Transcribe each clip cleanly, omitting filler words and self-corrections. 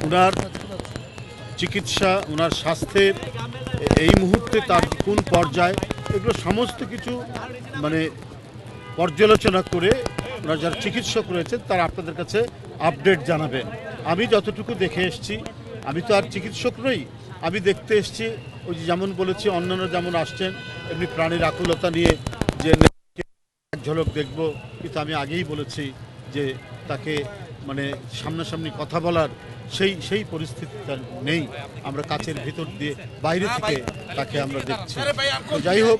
ওনার চিকিৎসা, ওনার স্বাস্থ্যের এই মুহূর্তে তার কোন পর্যায়ে, এগুলো সমস্ত কিছু মানে পর্যালোচনা করে ওনার যারা চিকিৎসক রয়েছেন তারা আপনাদের কাছে আপডেট জানাবেন। আমি যতটুকু দেখে এসেছি, আমি তো আর চিকিৎসক নই, আমি দেখতে এসেছি ওই যে যেমন বলেছি অন্যান্য যেমন আসছেন এমনি প্রাণীর আকুলতা নিয়ে যে এক ঝলক দেখব, কিন্তু আমি আগেই বলেছি যে তাকে মানে সামনাসামনি কথা বলার সেই পরিস্থিতিটা নেই। আমরা কাচের ভিতর দিয়ে বাইরে থেকে তাকে আমরা দেখছি। তো যাই হোক,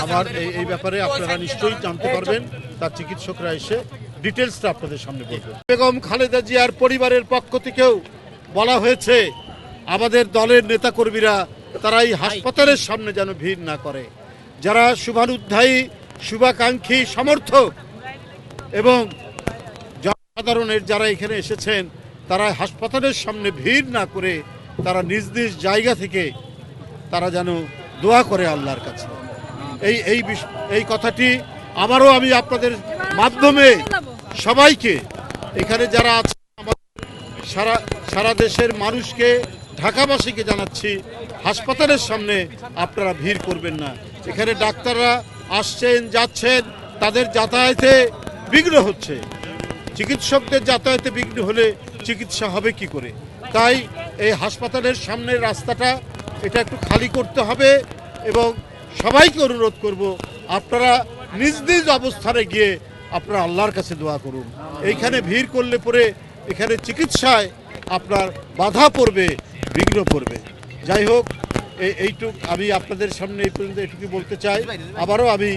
আমার এই ব্যাপারে আপনারা নিশ্চয়ই জানতে পারবেন, তার চিকিৎসকরা এসে ডিটেলসটা আপনাদের সামনে বলবেন। বেগম খালেদা জিয়ার পরিবারের পক্ষ থেকেও বলা হয়েছে আমাদের দলের নেতাকর্মীরা তারা এই হাসপাতালের সামনে যেন ভিড় না করে। যারা শুভানুধ্যায়ী, শুভাকাঙ্ক্ষী, সমর্থক এবং জনসাধারণের যারা এখানে এসেছেন তারা হাসপাতালের সামনে ভিড় না করে তারা নিজ নিজ জায়গা থেকে তারা যেন দোয়া করে আল্লাহর কাছে। এই কথাটি আবারও আমি আপনাদের মাধ্যমে সবাইকে এখানে যারা আছে সারা দেশের মানুষকে, ঢাকাবাসীকে জানাচ্ছি হাসপাতালের সামনে আপনারা ভিড় করবেন না। এখানে ডাক্তাররা আসছেন যাচ্ছেন, তাদের যাতায়াতে বিঘ্ন হচ্ছে, চিকিৎসকদের যাতায়াতে বিঘ্ন হলে চিকিৎসা হবে কি করে? তাই এই হাসপাতালের সামনের রাস্তাটা এটা একটু খালি করতে হবে এবং সবাইকে অনুরোধ করব আপনারা নিজ নিজ অবস্থানে গিয়ে আপনারা আল্লাহর কাছে দোয়া করুন। এইখানে ভিড় করলে পরে এখানে চিকিৎসায় আপনার বাধা পড়বে, বিঘ্ন পড়বে। যাই হোক, এইটুক আমি আপনাদের সামনে এই পর্যন্ত এটুকু বলতে চাই। আবারও আমি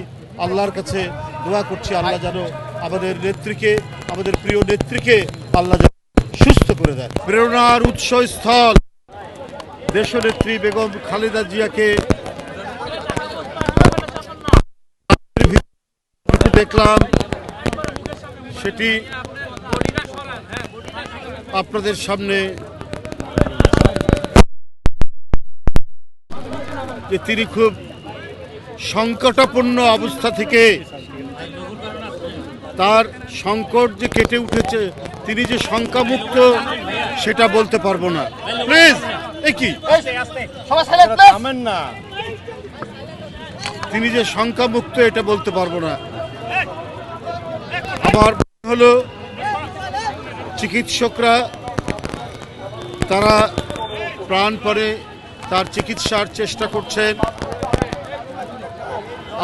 আল্লাহর কাছে দোয়া করছি আল্লাহ যেন আমাদের নেত্রীকে, আমাদের প্রিয় নেত্রীকে আল্লাহ যেন সুস্থ করে দেয়। প্রেরণার উৎসস্থল দেশনেত্রী বেগম খালেদা জিয়াকে দেখলাম, সেটি আপনাদের সামনে যে তিনি খুব সংকটাপন্ন অবস্থা থেকে তার সংকট যে কেটে উঠেছে, তিনি যে শঙ্কামুক্ত সেটা বলতে পারবো না। প্লিজ তিনি যে শঙ্কামুক্ত এটা বলতে পারবো না। আমার হলো চিকিৎসকরা তারা প্রাণপণে তার চিকিৎসার চেষ্টা করছেন।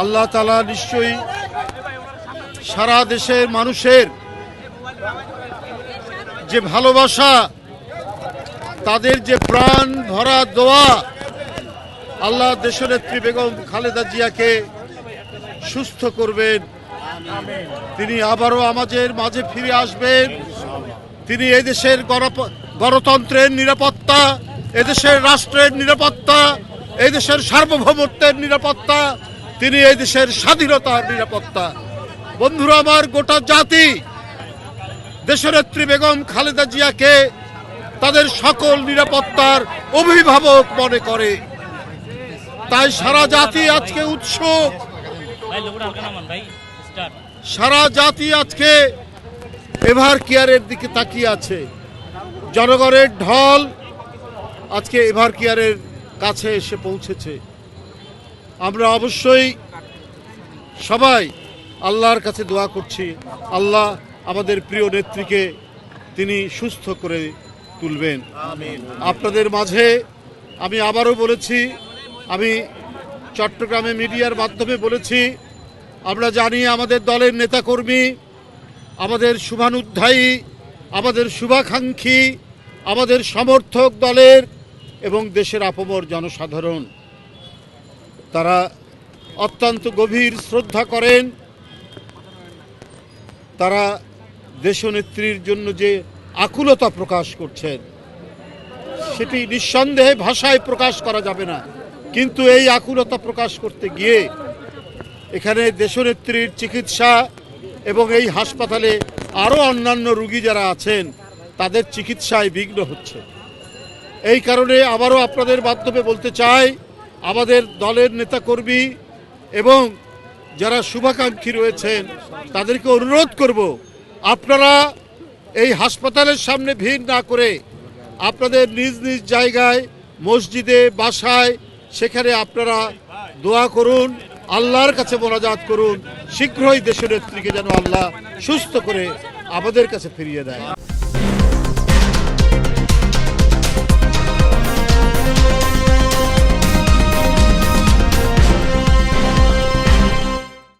আল্লাহ তাআলা নিশ্চয়ই সারা দেশের মানুষের যে ভালোবাসা, তাদের যে প্রাণ ভরা দোয়া, আল্লাহ দেশনেত্রী বেগম খালেদা জিয়াকে সুস্থ করবেন। তিনি আবারও আমাদের মাঝে ফিরে আসবেন। তিনি এদেশের গণতন্ত্রের নিরাপত্তা, এদেশের রাষ্ট্রের নিরাপত্তা, এদেশের সার্বভৌমত্বের নিরাপত্তা, তিনি এদেশের স্বাধীনতার নিরাপত্তা। বন্ধুরা আমার, গোটা জাতি দেশনেত্রী বেগম খালেদা জিয়াকে তাদের সকল নিরাপত্তার অভিভাবক মনে করে। তাই সারা জাতি আজকে উৎসুক, সারা জাতি আজকে এভার কেয়ারের দিকে তাকিয়ে আছে। জনগণের ঢল আজকে এভার কেয়ারের কাছে এসে পৌঁছেছে। আমরা অবশ্যই সবাই আল্লাহর কাছে দোয়া করছি, আল্লাহ আমাদের প্রিয় নেত্রীকে তিনি সুস্থ করে তুলবেন। আপনাদের মাঝে আমি আবারও বলেছি, আমি চট্টগ্রামে মিডিয়ার মাধ্যমে বলেছি, আমরা জানি আমাদের দলের নেতাকর্মী, আমাদের শুভানুধ্যায়ী, আমাদের শুভাকাঙ্ক্ষী, আমাদের সমর্থক দলের এবং দেশের আপামর জনসাধারণ তারা অত্যন্ত গভীর শ্রদ্ধা করেন। তারা দেশনেত্রীর জন্য যে আকুলতা প্রকাশ করছেন সেটি নিঃসন্দেহে ভাষায় প্রকাশ করা যাবে না, কিন্তু এই আকুলতা প্রকাশ করতে গিয়ে এখানে দেশনেত্রীর চিকিৎসা এবং এই হাসপাতালে আরও অন্যান্য রোগী যারা আছেন তাদের চিকিৎসায় বিঘ্ন হচ্ছে। এই কারণে আবারও আপনাদের মাধ্যমে বলতে চাই, আমাদের দলের নেতাকর্মী এবং যারা শুভাকাঙ্ক্ষী রয়েছেন তাদেরকে অনুরোধ করব, আপনারা এই হাসপাতালের সামনে ভিড় না করে আপনাদের নিজ নিজ জায়গায় মসজিদে বাসায় সেখানে আপনারা দোয়া করুন, আল্লাহর কাছে মোনাজাত করুন, শীঘ্রই দেশনেত্রীকে যেন আল্লাহ সুস্থ করে আমাদের কাছে ফিরিয়ে দেয়।